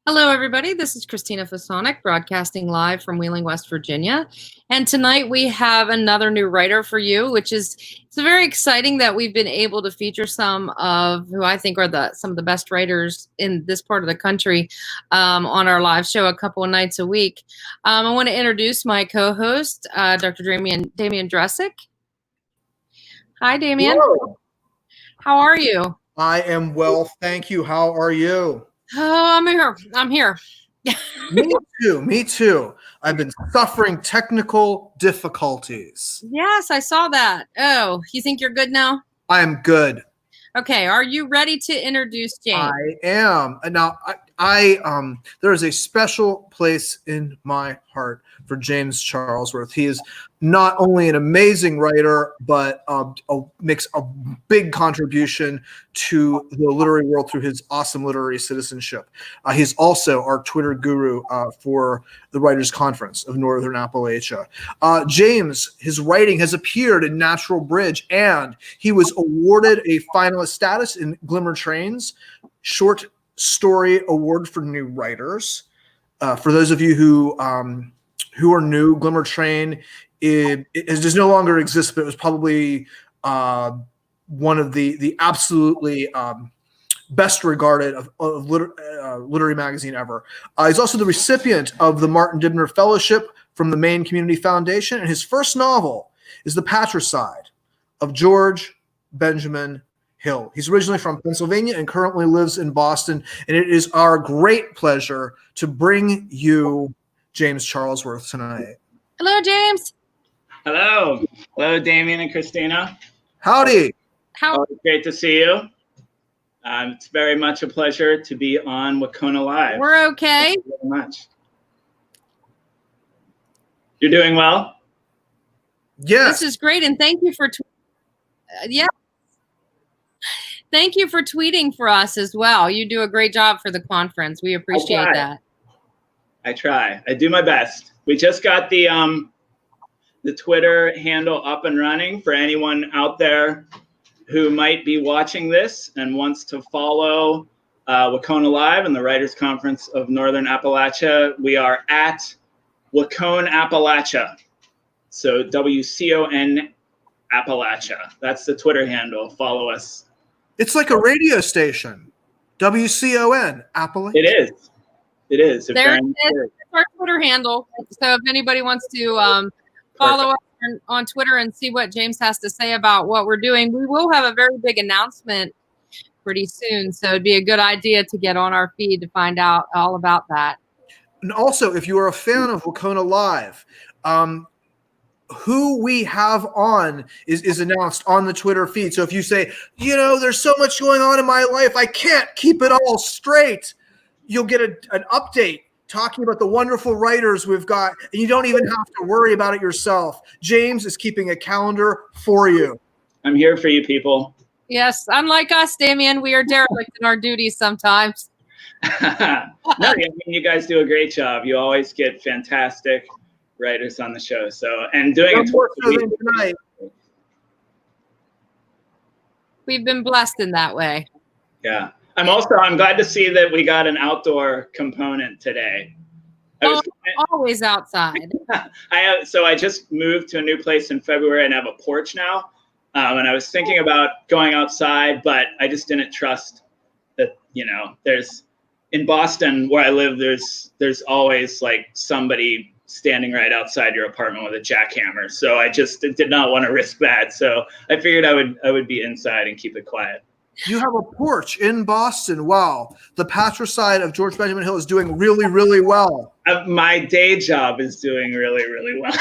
Hello, everybody. This is Christina Fasonic, broadcasting live from Wheeling, West Virginia. And tonight we have another new writer for you, it's very exciting that we've been able to feature some of who I think are some of the best writers in this part of the country on our live show a couple of nights a week. I want to introduce my co-host, Dr. Damian Dresick. Hi, Damian. Hello. How are you? I am well, thank you. How are you? Oh, I'm here. Me too. I've been suffering technical difficulties. Yes, I saw that. Oh, you think you're good now? I am good. Okay, are you ready to introduce James? I am. Now, there is a special place in my heart for James Charlesworth. He is not only an amazing writer, but makes a big contribution to the literary world through his awesome literary citizenship. He's also our Twitter guru for the Writers' Conference of Northern Appalachia. James, his writing has appeared in Natural Bridge, and he was awarded a finalist status in Glimmer Train's Short Story Award for New Writers. For those of you who are new, Glimmer Train it does no longer exist, but it was probably one of the absolutely best regarded of literary magazine ever. He's also the recipient of the Martin Dibner Fellowship from the Maine Community Foundation, and his first novel is The Patricide of George Benjamin Hill. He's originally from Pennsylvania and currently lives in Boston, and it is our great pleasure to bring you James Charlesworth tonight. Hello, James. Hello. Hello, Damian and Christina. Howdy. Great to see you. It's very much a pleasure to be on WCONA Live. We're okay. Thank you very much. You're doing well? Yes. This is great, and thank you for thank you for tweeting for us as well. You do a great job for the conference. We appreciate that. I try. I do my best. We just got the Twitter handle up and running for anyone out there who might be watching this and wants to follow WCONA Live and the Writers' Conference of Northern Appalachia. We are at WCONA Appalachia. So WCON Appalachia. That's the Twitter handle. Follow us. It's like a radio station. WCON Appalachia. It is. There it is. It's our Twitter handle. So if anybody wants to follow us on Twitter and see what James has to say about what we're doing, we will have a very big announcement pretty soon. So it'd be a good idea to get on our feed to find out all about that. And also, if you are a fan of WCONA Live, who we have on is announced on the Twitter feed. So if you say, there's so much going on in my life, I can't keep it all straight, you'll get an update talking about the wonderful writers we've got, and you don't even have to worry about it yourself. James is keeping a calendar for you. I'm here for you people. Yes, unlike us, Damian, we are derelict in our duties sometimes. No, you guys do a great job. You always get fantastic writers on the show. So, and doing it more so than tonight. We've been blessed in that way. Yeah. I'm glad to see that we got an outdoor component today. Always outside. I just moved to a new place in February and have a porch now. And I was thinking about going outside, but I just didn't trust that, there's in Boston where I live, there's always like somebody standing right outside your apartment with a jackhammer. So I just did not want to risk that. So I figured I would be inside and keep it quiet. You have a porch in Boston. Wow. The Patricide of George Benjamin Hill is doing really, really well. My day job is doing really, really well.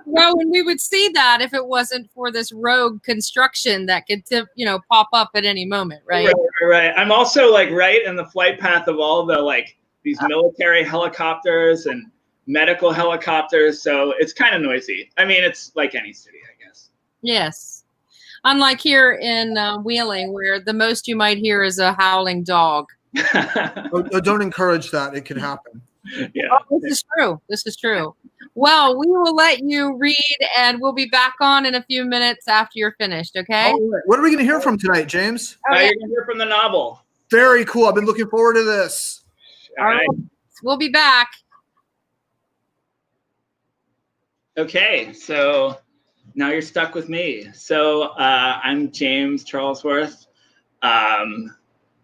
Well, and we would see that if it wasn't for this rogue construction that could, pop up at any moment, right? Right. I'm also right in the flight path of all the these military helicopters and medical helicopters. So it's kind of noisy. I mean, it's like any city, I guess. Yes. Unlike here in Wheeling, where the most you might hear is a howling dog. Don't encourage that. It can happen. Yeah. Oh, this is true. Well, we will let you read, and we'll be back on in a few minutes after you're finished, okay? All right. What are we going to hear from tonight, James? You're going to hear from the novel. Very cool. I've been looking forward to this. All right. We'll be back. Okay, so now you're stuck with me. So I'm James Charlesworth. I'm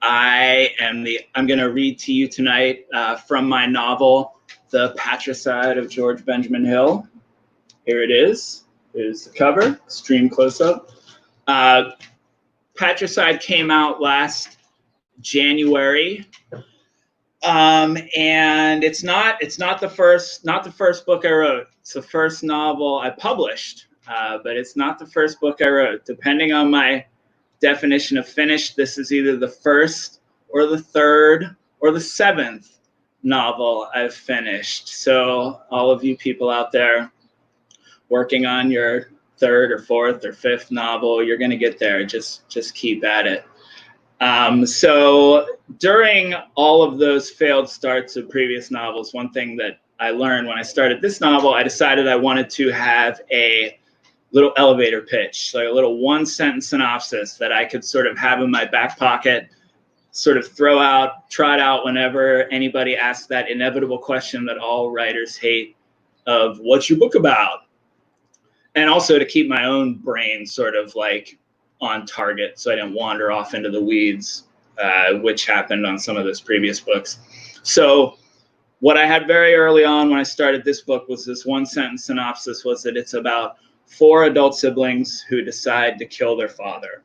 going to read to you tonight from my novel, The Patricide of George Benjamin Hill. Here it is. Here's the cover, extreme close-up. Patricide came out last January. And it's not the first book I wrote. It's the first novel I published, but it's not the first book I wrote. Depending on my definition of finished, this is either the first or the third or the seventh novel I've finished. So all of you people out there working on your third or fourth or fifth novel, you're going to get there. Just keep at it. So during all of those failed starts of previous novels, one thing that I learned when I started this novel, I decided I wanted to have a little elevator pitch, like a little one-sentence synopsis that I could sort of have in my back pocket, sort of trot out whenever anybody asks that inevitable question that all writers hate of, what's your book about? And also to keep my own brain sort of like on target, so I didn't wander off into the weeds, which happened on some of those previous books. So what I had very early on when I started this book was this one-sentence synopsis, was that it's about 4 adult siblings who decide to kill their father.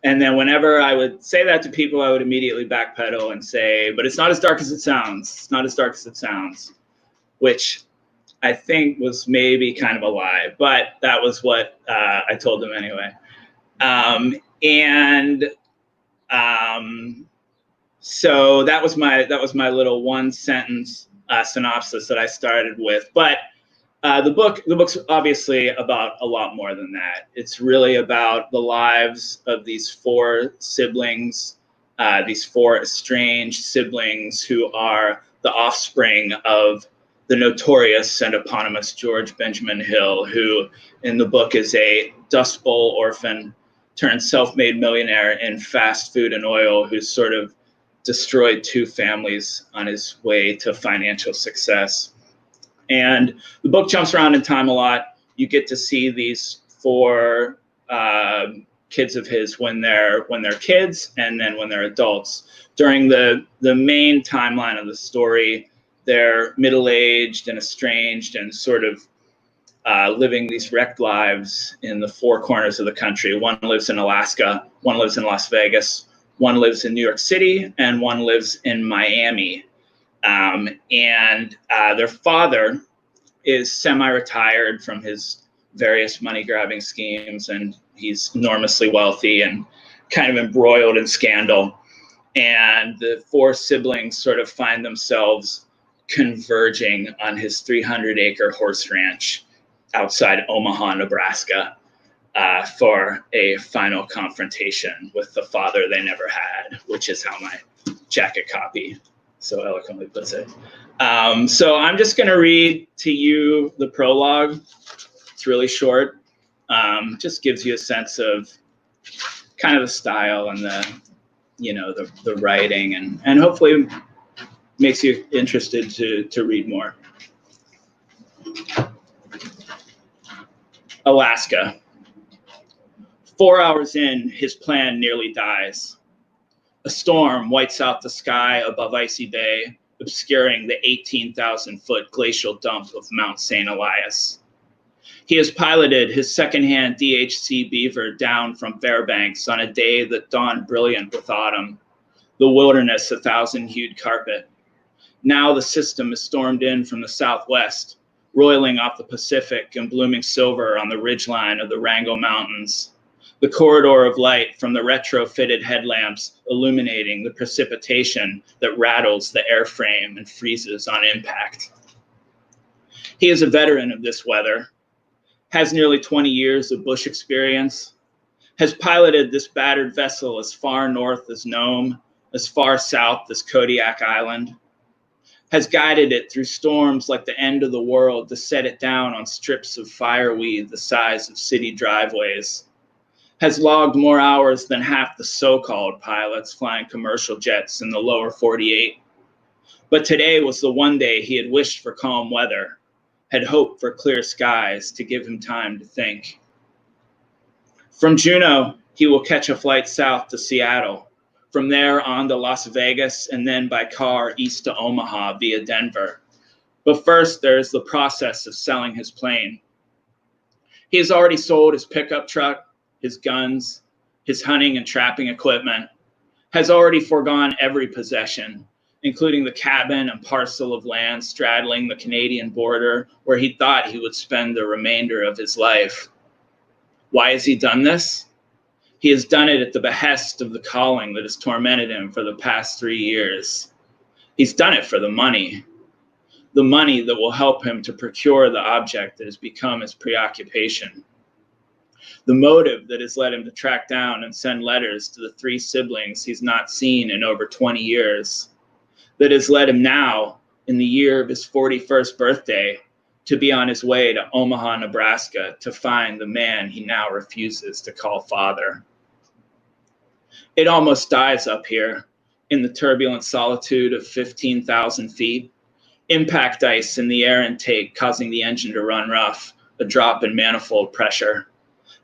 And then whenever I would say that to people, I would immediately backpedal and say, but it's not as dark as it sounds. It's not as dark as it sounds, which I think was maybe kind of a lie, but that was what I told them anyway. So that was my little one-sentence synopsis that I started with. But the book's obviously about a lot more than that. It's really about the lives of these 4 siblings, these 4 estranged siblings who are the offspring of the notorious and eponymous George Benjamin Hill, who in the book is a Dust Bowl orphan turned self-made millionaire in fast food and oil, who's sort of destroyed 2 families on his way to financial success. And the book jumps around in time a lot. You get to see these 4 kids of his when they're kids, and then when they're adults. During the main timeline of the story, they're middle-aged and estranged and sort of living these wrecked lives in the 4 corners of the country. One lives in Alaska, one lives in Las Vegas, one lives in New York City, and one lives in Miami. Their father is semi-retired from his various money-grabbing schemes, and he's enormously wealthy and kind of embroiled in scandal. And the 4 siblings sort of find themselves converging on his 300-acre horse ranch outside Omaha, Nebraska, for a final confrontation with the father they never had, which is how my jacket copy so eloquently puts it. So I'm just going to read to you the prologue. It's really short. Just gives you a sense of kind of the style and the writing, and hopefully makes you interested to read more. Alaska. 4 hours in, his plan nearly dies. A storm whites out the sky above Icy Bay, obscuring the 18,000-foot glacial dump of Mount St. Elias. He has piloted his second-hand DHC Beaver down from Fairbanks on a day that dawned brilliant with autumn, the wilderness a thousand-hued carpet. Now the system is stormed in from the southwest, roiling off the Pacific and blooming silver on the ridgeline of the Wrangell Mountains, the corridor of light from the retrofitted headlamps illuminating the precipitation that rattles the airframe and freezes on impact. He is a veteran of this weather, has nearly 20 years of bush experience, has piloted this battered vessel as far north as Nome, as far south as Kodiak Island, has guided it through storms like the end of the world to set it down on strips of fireweed the size of city driveways, has logged more hours than half the so-called pilots flying commercial jets in the lower 48. But today was the one day he had wished for calm weather, had hoped for clear skies to give him time to think. From Juneau, he will catch a flight south to Seattle, from there on to Las Vegas, and then by car east to Omaha via Denver. But first, there's the process of selling his plane. He has already sold his pickup truck, his guns, his hunting and trapping equipment, has already foregone every possession, including the cabin and parcel of land straddling the Canadian border where he thought he would spend the remainder of his life. Why has he done this? He has done it at the behest of the calling that has tormented him for the past 3 years. He's done it for the money that will help him to procure the object that has become his preoccupation. The motive that has led him to track down and send letters to the 3 siblings he's not seen in over 20 years. That has led him now, in the year of his 41st birthday, to be on his way to Omaha, Nebraska, to find the man he now refuses to call father. It almost dies up here, in the turbulent solitude of 15,000 feet. Impact ice in the air intake causing the engine to run rough, a drop in manifold pressure.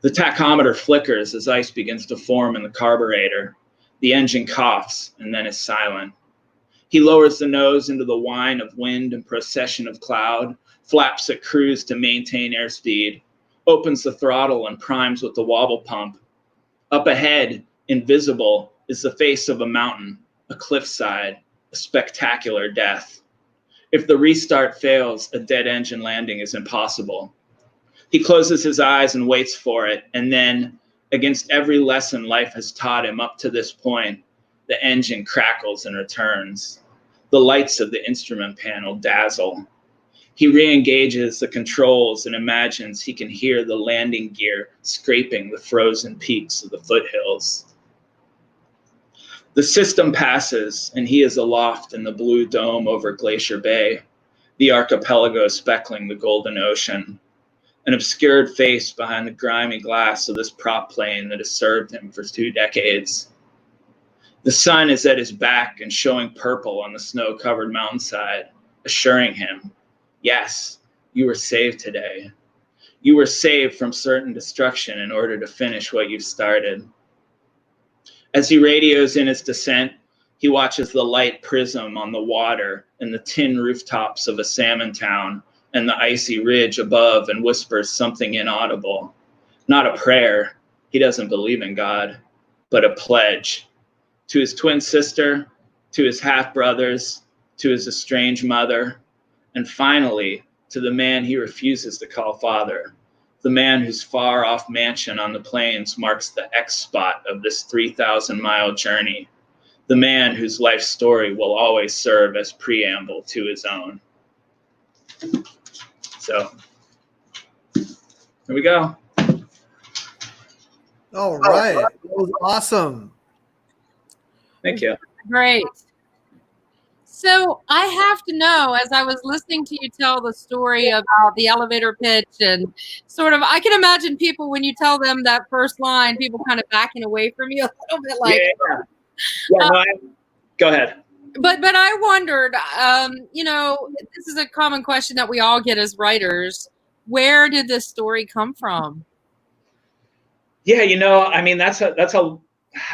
The tachometer flickers as ice begins to form in the carburetor. The engine coughs and then is silent. He lowers the nose into the whine of wind and procession of cloud, flaps at cruise to maintain airspeed, opens the throttle and primes with the wobble pump. Up ahead, invisible, is the face of a mountain, a cliffside, a spectacular death. If the restart fails, a dead engine landing is impossible. He closes his eyes and waits for it, and then, against every lesson life has taught him up to this point, the engine crackles and returns. The lights of the instrument panel dazzle. He re-engages the controls and imagines he can hear the landing gear scraping the frozen peaks of the foothills. The system passes, and he is aloft in the blue dome over Glacier Bay, the archipelago speckling the golden ocean, an obscured face behind the grimy glass of this prop plane that has served him for 2 decades. The sun is at his back and showing purple on the snow-covered mountainside, assuring him, yes, you were saved today. You were saved from certain destruction in order to finish what you've started. As he radios in his descent, he watches the light prism on the water and the tin rooftops of a salmon town and the icy ridge above and whispers something inaudible. Not a prayer, he doesn't believe in God, but a pledge. To his twin sister, to his half-brothers, to his estranged mother, and finally, to the man he refuses to call father, the man whose far-off mansion on the plains marks the X spot of this 3,000-mile journey, the man whose life story will always serve as preamble to his own. So, here we go. All right. That was awesome. Thank you. Great. So I have to know, as I was listening to you tell the story about the elevator pitch and sort of, I can imagine people when you tell them that first line, people kind of backing away from you a little bit like, Go ahead. But I wondered, this is a common question that we all get as writers. Where did this story come from? Yeah,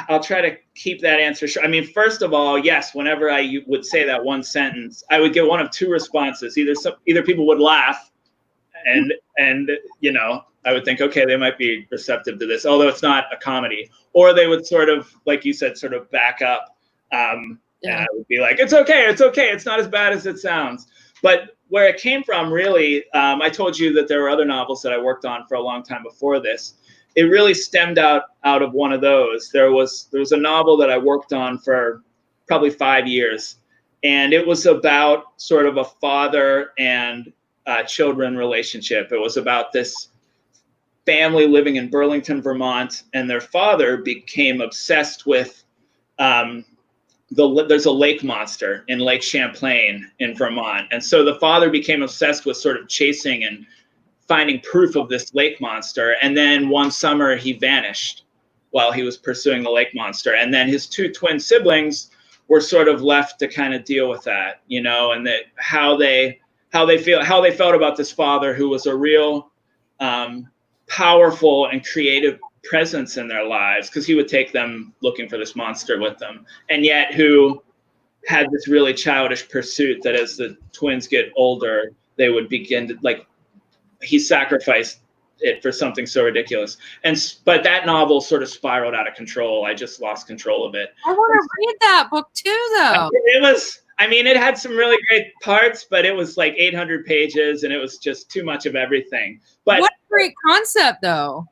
I'll try to keep that answer short. I mean, first of all, yes, whenever I would say that one sentence, I would get one of 2 responses. Either people would laugh and I would think, okay, they might be receptive to this, although it's not a comedy, or they would sort of, like you said, sort of back up. And I would be like, it's okay. It's not as bad as it sounds. But where it came from, really, I told you that there were other novels that I worked on for a long time before this. It really stemmed out of one of those. There was a novel that I worked on for probably 5 years, and it was about sort of a father and children relationship. It was about this family living in Burlington, Vermont, and their father became obsessed with there's a lake monster in Lake Champlain in Vermont. And so the father became obsessed with sort of chasing and finding proof of this lake monster. And then one summer he vanished. while he was pursuing the lake monster. And then his two twin siblings were sort of left to kind of deal with that, you know, and that how they felt about this father who was a real powerful and creative presence in their lives, because he would take them looking for this monster with them, and yet who had this really childish pursuit that as the twins get older, they would begin to, like, he sacrificed it for something so ridiculous. But that novel sort of spiraled out of control. I just lost control of it. I want to read that book too, though. It had some really great parts, but it was like 800 pages and it was just too much of everything. But what a great concept, though.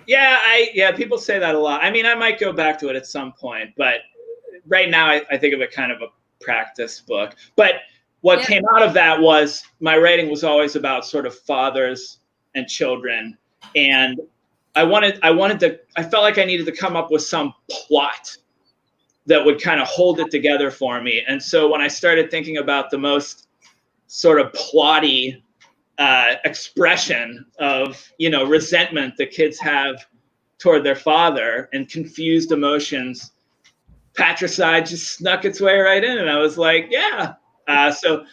Yeah, people say that a lot. I mean, I might go back to it at some point, but right now I think of it kind of a practice book. But what came out of that was my writing was always about sort of fathers and children. And I felt like I needed to come up with some plot that would kind of hold it together for me. And so when I started thinking about the most sort of plotty expression of, you know, resentment that kids have toward their father and confused emotions, Patricide just snuck its way right in. And I was like, yeah. So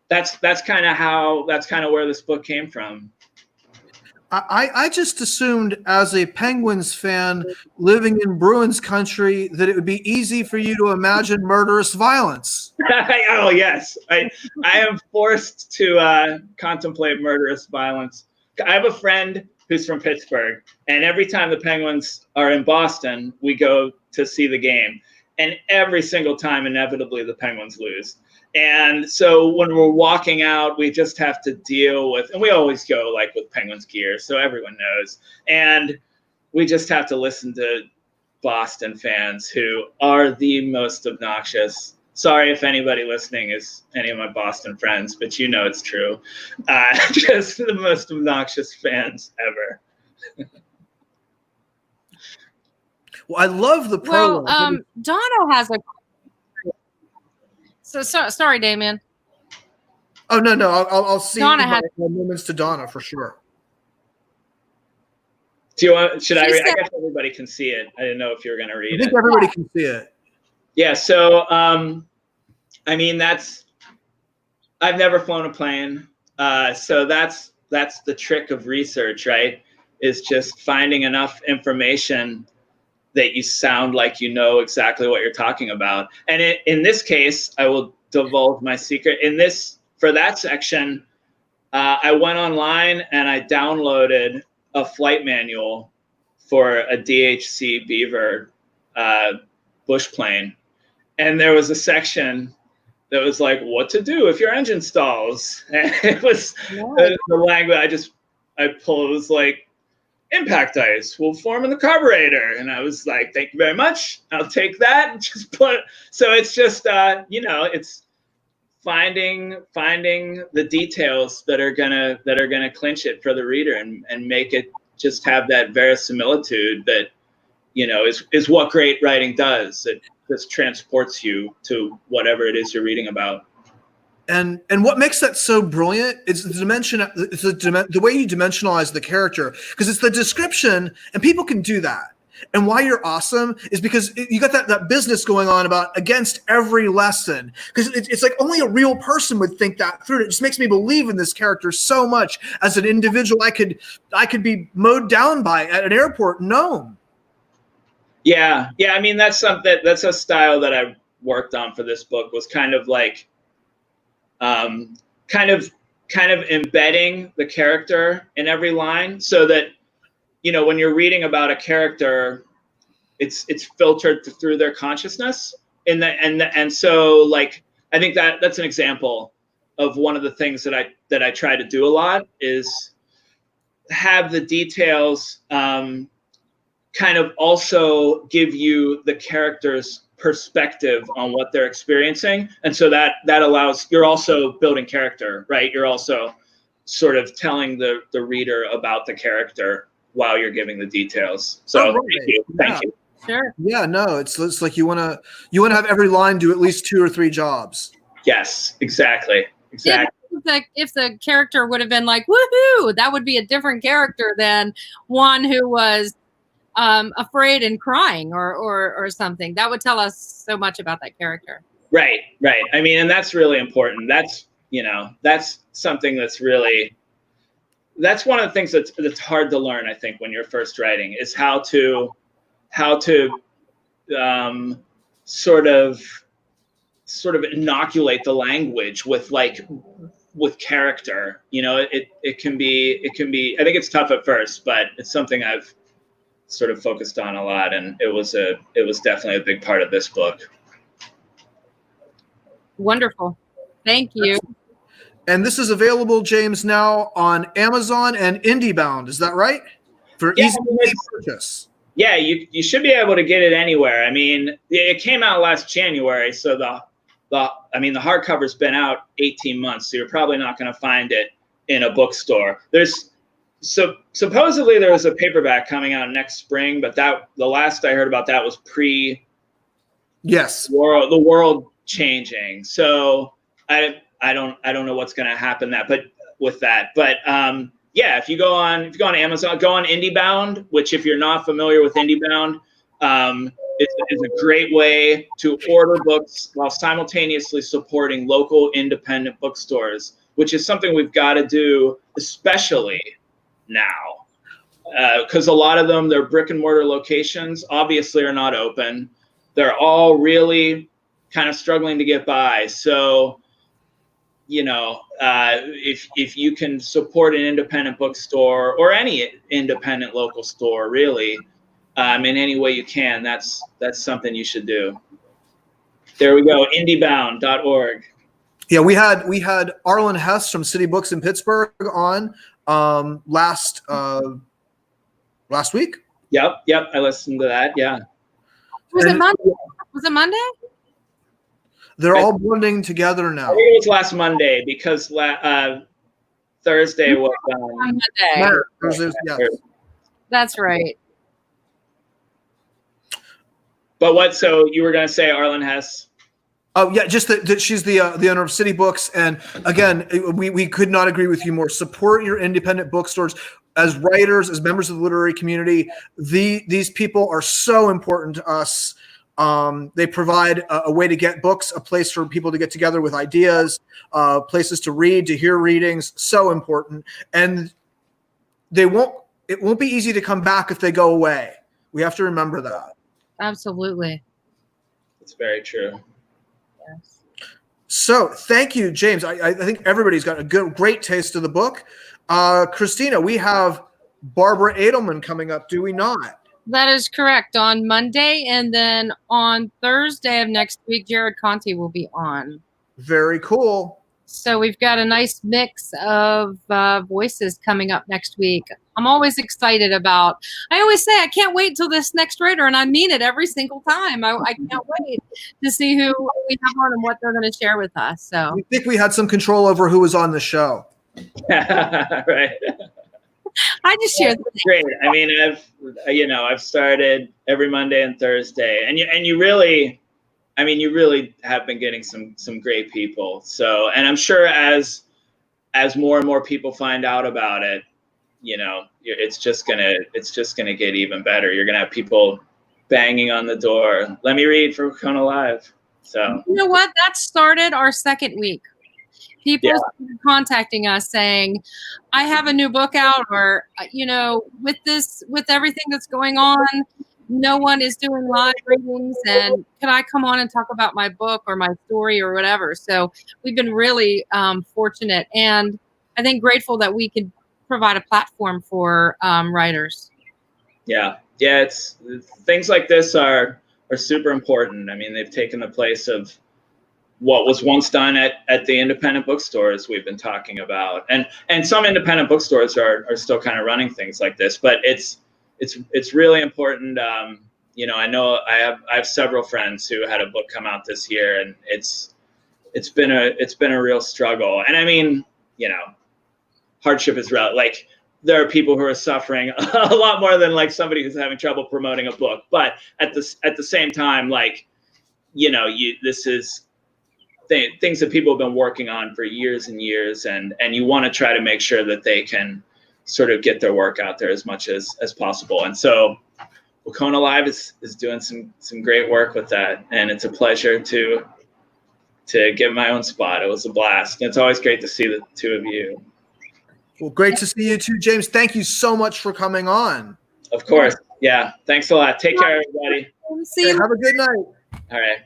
that's kind of where this book came from. I just assumed, as a Penguins fan living in Bruins country, that it would be easy for you to imagine murderous violence. Oh, yes. I am forced to contemplate murderous violence. I have a friend who's from Pittsburgh, and every time the Penguins are in Boston, we go to see the game. And every single time, inevitably, the Penguins lose. And so when we're walking out, we just have to deal with, and we always go like with Penguins gear, so everyone knows. And we just have to listen to Boston fans who are the most obnoxious. Sorry if anybody listening is any of my Boston friends, but you know it's true. Just the most obnoxious fans ever. Well, I love the prologue. Well, Donna has a. So sorry, Damien. Oh no, I'll see Donna my moments to Donna for sure. Do you want? Should I read? I guess everybody can see it. I didn't know if you were going to read it. I think everybody can see it. Yeah. So, I mean, I've never flown a plane, so that's the trick of research, right? Is just finding enough information that you sound like you know exactly what you're talking about. And in this case, I will divulge my secret. For that section, I went online and I downloaded a flight manual for a DHC Beaver bush plane. And there was a section that was like, what to do if your engine stalls. And it was the language I pulled. It was like, impact ice will form in the carburetor. And I was like, thank you very much. I'll take that and just put. So it's just, it's finding the details that are gonna clinch it for the reader and make it just have that verisimilitude that, you know, is what great writing does. It just transports you to whatever it is you're reading about. And what makes that so brilliant is the way you dimensionalize the character, because it's the description, and people can do that. And why you're awesome is because you got that business going on about against every lesson, because it's like only a real person would think that through. It just makes me believe in this character so much as an individual I could be mowed down by at an airport in Nome. Yeah. I mean, that's a style that I worked on for this book, was kind of like, kind of embedding the character in every line, so that, you know, when you're reading about a character, it's filtered through their consciousness. And so, like, I think that's an example of one of the things that I try to do a lot, is have the details kind of also give you the character's perspective on what they're experiencing. And so that allows, you're also building character, right? You're also sort of telling the reader about the character while you're giving the details. So thank you. Sure. Yeah, no, it's like you want to have every line do at least 2 or 3 jobs. Yes, exactly. Yeah, if the character would have been like, woohoo, that would be a different character than one who was afraid and crying or something. That would tell us so much about that character. Right. I mean, and that's really important. That's, that's something that's really, that's one of the things that's hard to learn, I think, when you're first writing, is how to sort of inoculate the language with character. It can be, I think it's tough at first, but it's something I've sort of focused on a lot, and it was definitely a big part of this book. Wonderful. Thank you. And this is available, James, now on Amazon and IndieBound. Is that right? For easy purchase. Yeah, you should be able to get it anywhere. I mean, it came out last January, so the hardcover's been out 18 months, so you're probably not going to find it in a bookstore. Supposedly there was a paperback coming out next spring, but the last I heard about that was the world changing. So I don't know what's going to happen with that. But yeah, if you go on Amazon, go on IndieBound, which, if you're not familiar with IndieBound, is a great way to order books while simultaneously supporting local independent bookstores, which is something we've got to do, especially now, because a lot of them, their brick and mortar locations obviously are not open. They're all really kind of struggling to get by. So, if you can support an independent bookstore or any independent local store, really, in any way you can, that's something you should do. There we go, indiebound.org. Yeah, we had Arlen Hess from City Books in Pittsburgh on last week. Yep, I listened to that. Yeah. Was it Monday? They're all blending together now. I think it was last Monday, because Thursday was Monday. Thursday, yes. That's right. But what? So you were going to say Arlen Hess? Oh yeah, just that she's the owner of City Books, and again, we could not agree with you more. Support your independent bookstores. As writers, as members of the literary community, these people are so important to us. They provide a way to get books, a place for people to get together with ideas, places to read, to hear readings. So important, and it won't be easy to come back if they go away. We have to remember that. Absolutely. It's very true. Yes. So thank you, James. I think everybody's got a great taste of the book. Christina, we have Barbara Edelman coming up, do we not? That is correct, on Monday, and then on Thursday of next week, Jared Conti will be on. Very cool. So we've got a nice mix of voices coming up next week. I'm always excited about, I always say I can't wait till this next writer, and I mean it every single time. I can't wait to see who we have on and what they're going to share with us. So I think we had some control over who was on the show. Right. I just shared. Great. I mean, I've started every Monday and Thursday, and you really have been getting some great people. So, and I'm sure as more and more people find out about it, it's just gonna get even better. You're gonna have people banging on the door. Let me read for WCONA Live. So you know what? That started our second week. People started contacting us saying, I have a new book out, or, with everything that's going on, no one is doing live readings, and can I come on and talk about my book or my story or whatever? So we've been really fortunate, and I think grateful that we could provide a platform for writers. Yeah. It's things like this are super important. I mean, they've taken the place of what was once done at the independent bookstores we've been talking about, and some independent bookstores are still kind of running things like this, but it's really important. I know I have several friends who had a book come out this year, and it's been a real struggle. And I mean, hardship is real. Like, there are people who are suffering a lot more than like somebody who's having trouble promoting a book, but at the same time, like, this is things that people have been working on for years and years, and you want to try to make sure that they can sort of get their work out there as much as possible. And so WCONA Live is doing some great work with that, and it's a pleasure to give my own spot. It was a blast. And it's always great to see the two of you. Well, great to see you too, James. Thank you so much for coming on. Of course. Yeah. Thanks a lot. Take care, everybody. See you. Have a good night. All right.